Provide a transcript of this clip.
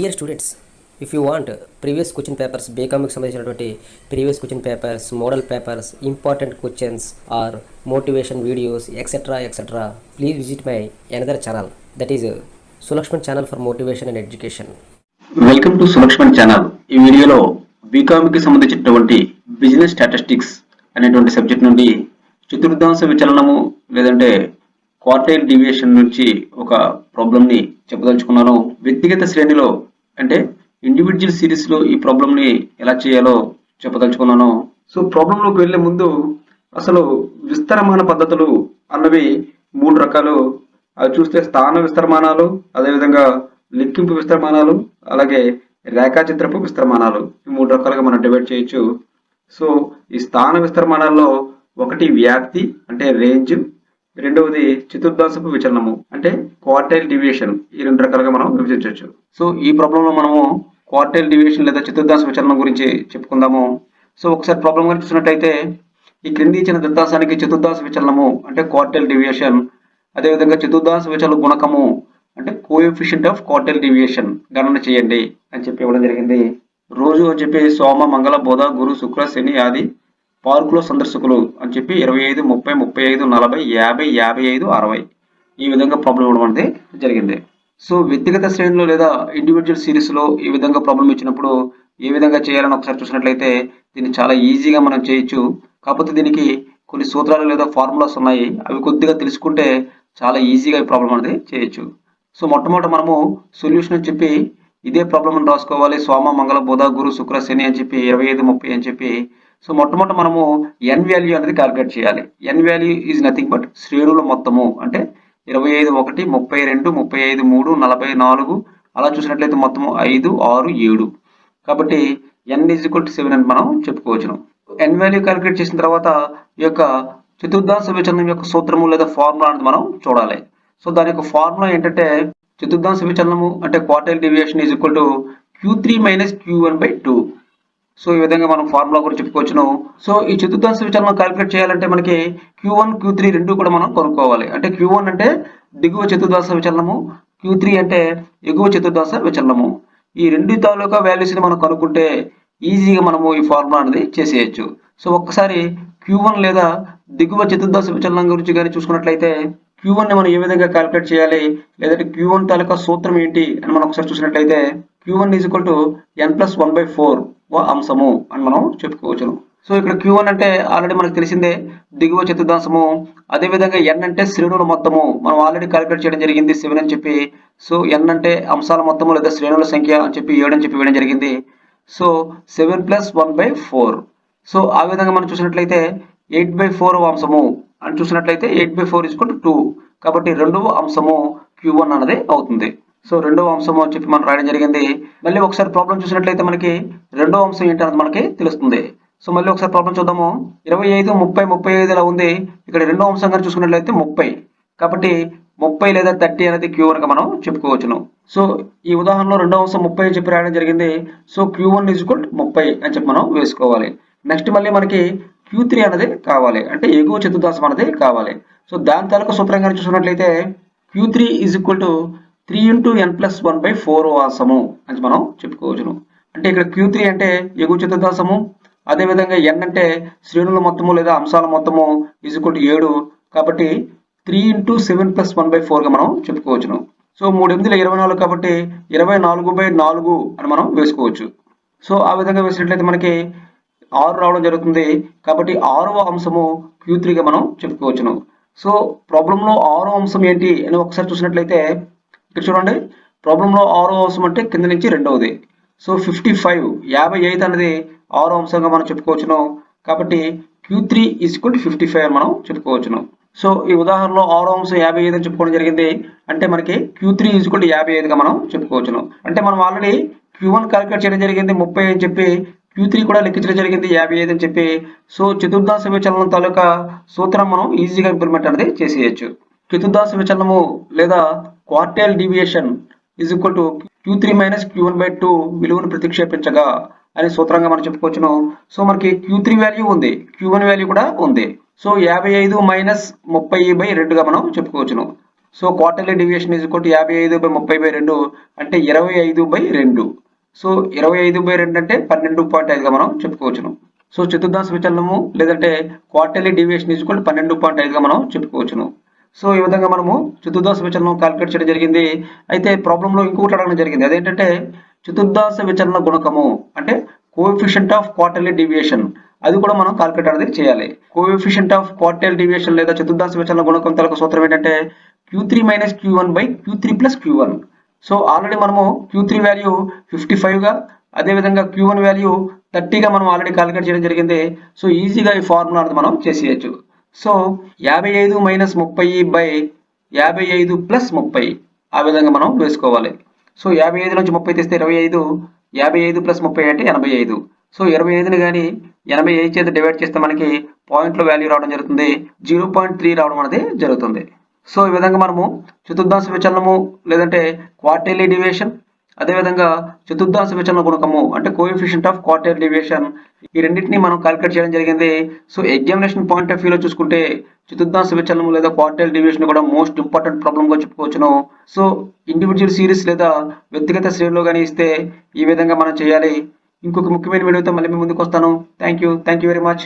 Dear students, if you want previous question papers బీకామ్కి సంబంధించినటువంటి previous question papers, model papers, important questions or motivation videos etcetera please visit my another channel, that is Sulakshman channel for motivation and education. Welcome to Sulakshman channel. ఈ వీడియోలో బీకామ్కి సంబంధించినటువంటి business statistics అనేటువంటి subject నుండి చతుర్థాంశ విచలనము లేదంటే quartile deviation నుంచి ఒక ప్రాబ్లమ్ని చెప్పదలుచుకున్నాను. వ్యక్తిగత శ్రేణిలో అంటే ఇండివిజువల్ సిరీస్లో ఈ ప్రాబ్లమ్ని ఎలా చేయాలో చెప్పదలుచుకున్నాను. సో ప్రాబ్లంలోకి వెళ్లే ముందు అసలు విస్తరమాన పద్ధతులు అన్నవి 3 రకాలు. అవి చూస్తే స్థాన విస్తరమానాలు, అదేవిధంగా లెక్కింపు విస్తరమానాలు, అలాగే రేఖాచిత్రపు విస్తరమానాలు. ఈ 3 రకాలుగా మనం డివైడ్ చేయొచ్చు. సో ఈ స్థాన విస్తరమానాల్లో ఒకటి వ్యాప్తి అంటే రేంజ్, రెండవది చతుర్థాంశపు విచలనము అంటే క్వార్టైల్ డివియేషన్. ఈ 2 రకాలుగా మనం విభజించవచ్చు. సో ఈ ప్రాబ్లంలో మనము క్వార్టైల్ డివియేషన్ లేదా చతుర్థాంశ విచలనం గురించి చెప్పుకుందాము. సో ఒకసారి ప్రాబ్లం గురించి చూసినట్టయితే ఈ క్రింది ఇచ్చిన దత్తాంశానికి చతుర్థాంశ విచలనము అంటే క్వార్టైల్ డివియేషన్, అదేవిధంగా చతుర్థాంశ విచలన గుణకము అంటే కోఎఫిషియంట్ ఆఫ్ క్వార్టైల్ డివియేషన్ గణన చేయండి అని చెప్పి ఇవ్వడం జరిగింది. రోజు అని చెప్పి సోమ, మంగళ, బుధ, గురు, శుక్ర, శని, ఆది పార్కులో సందర్శకులు అని చెప్పి 25, 30, 35, 40, 50, 55, 60 ఈ విధంగా ప్రాబ్లం ఇవ్వడం అనేది జరిగింది. సో వ్యక్తిగత శ్రేణిలో లేదా ఇండివిజువల్ సిరీస్లో ఈ విధంగా ప్రాబ్లం ఇచ్చినప్పుడు ఏ విధంగా చేయాలని ఒకసారి చూసినట్లయితే దీన్ని చాలా ఈజీగా మనం చేయొచ్చు. కాకపోతే దీనికి కొన్ని సూత్రాలు లేదా ఫార్ములాస్ ఉన్నాయి. అవి కొద్దిగా తెలుసుకుంటే చాలా ఈజీగా ఈ ప్రాబ్లం అనేది చేయొచ్చు. సో మొట్టమొదట మనము సొల్యూషన్ అని చెప్పి ఇదే ప్రాబ్లం అని రాసుకోవాలి. సోమ, మంగళ, బుధ, గురు, శుక్ర, శని అని చెప్పి 25, 30 అని చెప్పి. సో మొట్టమొదట మనము ఎన్ వాల్యూ అనేది క్యాలిక్యులేట్ చేయాలి. ఎన్ వాల్యూ ఈజ్ నథింగ్ బట్ శ్రేణుల మొత్తము అంటే 25, 1, 32, 35, 3, 44 అలా చూసినట్లయితే మొత్తము 5, 6, 7. కాబట్టి n ఈజ్ ఈక్వల్ టు 7 అని మనం చెప్పుకోవచ్చును. ఎన్ వాల్యూ క్యాలిక్యులేట్ చేసిన తర్వాత ఈ యొక్క చతుర్థాంశ విచలనం యొక్క సూత్రము లేదా ఫార్ములా అనేది మనం చూడాలి. సో దాని యొక్క ఫార్ములా ఏంటంటే చతుర్థాంశ విచలనము అంటే quartile deviation is equal to Q3 minus Q1/2. So ఈ విధంగా మనం ఫార్ములా గురించి చెప్పుకోవచ్చును. సో ఈ చతుర్థాంశ విచలనం క్యాలిక్యులేట్ చేయాలంటే మనకి Q1, Q3 రెండు కూడా మనం కనుక్కోవాలి. అంటే Q1 అంటే దిగువ చతుర్థాంశ విచలనము, Q3 అంటే ఎగువ చతుర్థాంశ విచలనము. ఈ రెండు తాలూకా వాల్యూస్ ని మనం కనుక్కుంటే ఈజీగా మనము ఈ ఫార్ములా అనేది చేసేయచ్చు. సో ఒక్కసారి Q1 లేదా దిగువ చతుర్థాంశ విచలనం గురించి కానీ చూసుకున్నట్లయితే Q1 ని మనం ఏ విధంగా క్యాలిక్యులేట్ చేయాలి, లేదంటే Q1 తాలూకా సూత్రం ఏంటి అని మనం ఒకసారి చూసినట్లయితే Q1 is equal to n+1/4 అంశము అని మనం చెప్పుకోవచ్చును. సో ఇక్కడ Q1 అంటే ఆల్రెడీ మనకు తెలిసిందే దిగువ చతుర్థాంశము, అదేవిధంగా n అంటే శ్రేణుల మొత్తము మనం ఆల్రెడీ క్యాలిక్యులేట్ చేయడం జరిగింది 7 అని చెప్పి. సో n అంటే అంశాల మొత్తము లేదా శ్రేణుల సంఖ్య అని చెప్పి 7 అని చెప్పి ఇవ్వడం జరిగింది. సో 7 + 1/4. సో ఆ విధంగా మనం చూసినట్లయితే 8/4 అంశము అని చూసినట్లయితే 8/4 = 2. కాబట్టి రెండవ అంశము Q1 అన్నది అవుతుంది. సో రెండవ అంశము అని చెప్పి మనం రాయడం జరిగింది. మళ్ళీ ఒకసారి ప్రాబ్లం చూసినట్లయితే మనకి రెండవ అంశం ఏంటన్నది మనకి తెలుస్తుంది. సో మళ్ళీ ఒకసారి ప్రాబ్లం చూద్దాము. 25, 30, 35 ఇలా ఉంది. ఇక్కడ రెండో అంశంగా చూసుకున్నట్లయితే 30. కాబట్టి 30 లేదా 30 అనేది Q1 గా మనం చెప్పుకోవచ్చును. సో ఈ ఉదాహరణలో రెండో అంశం 30 అని చెప్పి రాయడం జరిగింది. సో Q1 = 30 అని చెప్పి మనం వేసుకోవాలి. నెక్స్ట్ మళ్ళీ మనకి Q3 అనేది కావాలి, అంటే ఎగువ చతుర్థాంశం అనేది కావాలి. సో దాని తాలూకా సూత్రంగా చూసుకున్నట్లయితే Q3 = 3 × n+1/4 అంశము అని మనం చెప్పుకోవచ్చును. అంటే ఇక్కడ Q3 అంటే ఎగువ చతుర్థాంశము, అదేవిధంగా n అంటే శ్రేణుల మొత్తము లేదా అంశాల మొత్తము = 7. కాబట్టి 3 × 7 + 1/4 గా మనం చెప్పుకోవచ్చును. సో 3 × 8 = 24 కాబట్టి 24/4 అని మనం వేసుకోవచ్చు. సో ఆ విధంగా వేసినట్లయితే మనకి 6 రావడం జరుగుతుంది. కాబట్టి 6వ అంశము Q3 గా మనం చెప్పుకోవచ్చును. సో ప్రాబ్లంలో 6వ అంశం ఏంటి అని ఒకసారి చూసినట్లయితే ఇక్కడ చూడండి. ప్రాబ్లంలో 6వ అంశం అంటే కింద నుంచి రెండవది. సో 55 అనేది 6వ అంశంగా మనం చెప్పుకోవచ్చును. కాబట్టి Q3 = 55 అని మనం చెప్పుకోవచ్చును. సో ఈ ఉదాహరణలో 6వ అంశం 55 అని చెప్పుకోవడం జరిగింది. అంటే మనకి Q3 = 55 గా మనం చెప్పుకోవచ్చును. అంటే మనం ఆల్రెడీ Q1 క్యాలిక్యులేట్ చేయడం జరిగింది 30 అని చెప్పి, Q3 కూడా లెక్కించడం జరిగింది 55 అని చెప్పి. సో చతుర్థాంశ విచలనం తాలూకా సూత్రం మనం ఈజీగా ఇంప్లిమెంట్ అనేది చేసేయచ్చు. చతుర్థాంశ విచలనము లేదా quartile deviation is equal to Q3 minus Q1/2 విలువను ప్రతిక్షేపించగా అనే సూత్రంగా మనం చెప్పుకోవచ్చును. సో మనకి Q3 వాల్యూ ఉంది, Q1 వాల్యూ కూడా ఉంది. సో 55 - 30/2 గా మనం చెప్పుకోవచ్చును. So quarterly deviation is equal to 55/30/2 అంటే 25/2. సో 25/2 అంటే 12.5గా మనం చెప్పుకోవచ్చును. సో చతుర్థాంశ విచలనము లేదంటే quarterly deviation is equal to 12.5గా మనం చెప్పుకోవచ్చును. సో ఈ విధంగా మనము చతుర్థాంశ విచలనం క్యాలిక్యులేట్ చేయడం జరిగింది. అయితే ప్రాబ్లంలో ఇంకొకటి అడగడం జరిగింది. అదేంటంటే చతుర్థాంశ విచలన గుణకము అంటే కోఎఫిషియంట్ ఆఫ్ క్వార్టర్లీ డివియేషన్, అది కూడా మనం క్యాలిక్యులేట్ అనేది చేయాలి. కోఎఫిషియంట్ ఆఫ్ క్వార్టర్లీ డివియేషన్ లేదా చతుర్థాంశ విచలన గుణకం తాలూకు సూత్రం ఏంటంటే Q3 - Q1/Q3 + Q1. So already మనము Q3 వాల్యూ 55గా అదేవిధంగా Q1 వాల్యూ 30గా మనం ఆల్రెడీ క్యాలిక్యులేట్ చేయడం జరిగింది. సో ఈజీగా ఈ ఫార్ములా అనేది మనం చేసేయచ్చు. సో 55 - 30/55 + 30 ఆ విధంగా మనం వేసుకోవాలి. సో 55 నుంచి 30 తీస్తే 25, 55 + 30 అంటే 85. సో 25ని కానీ 85 చేత డివైడ్ చేస్తే మనకి పాయింట్లో వాల్యూ రావడం జరుగుతుంది, 0.3 రావడం అనేది జరుగుతుంది. సో ఈ విధంగా మనము చతుర్థాంశ విచలనము లేదంటే క్వార్టర్లీ డివియేషన్ అదేవిధంగా చతుర్థాంశ విచలన గుణకము అంటే కోఎఫిషియంట్ ఆఫ్ క్వార్టర్లీ డివియేషన్ ఈ రెండింటిని మనం క్యాలిక్యులేట్ చేయడం జరిగింది. సో ఎగ్జామినేషన్ పాయింట్ ఆఫ్ వ్యూలో చూసుకుంటే చతుర్థాంశ విచలనం లేదా క్వార్టర్లీ డివియేషన్ కూడా మోస్ట్ ఇంపార్టెంట్ ప్రాబ్లమ్గా చెప్పుకోవచ్చును. సో ఇండివిజువల్ సిరీస్ లేదా వ్యక్తిగత శ్రేణిలో కానీ ఇస్తే ఈ విధంగా మనం చేయాలి. ఇంకొక ముఖ్యమైన వీడియోతో మళ్ళీ మీ ముందుకు వస్తాను. Thank you very much.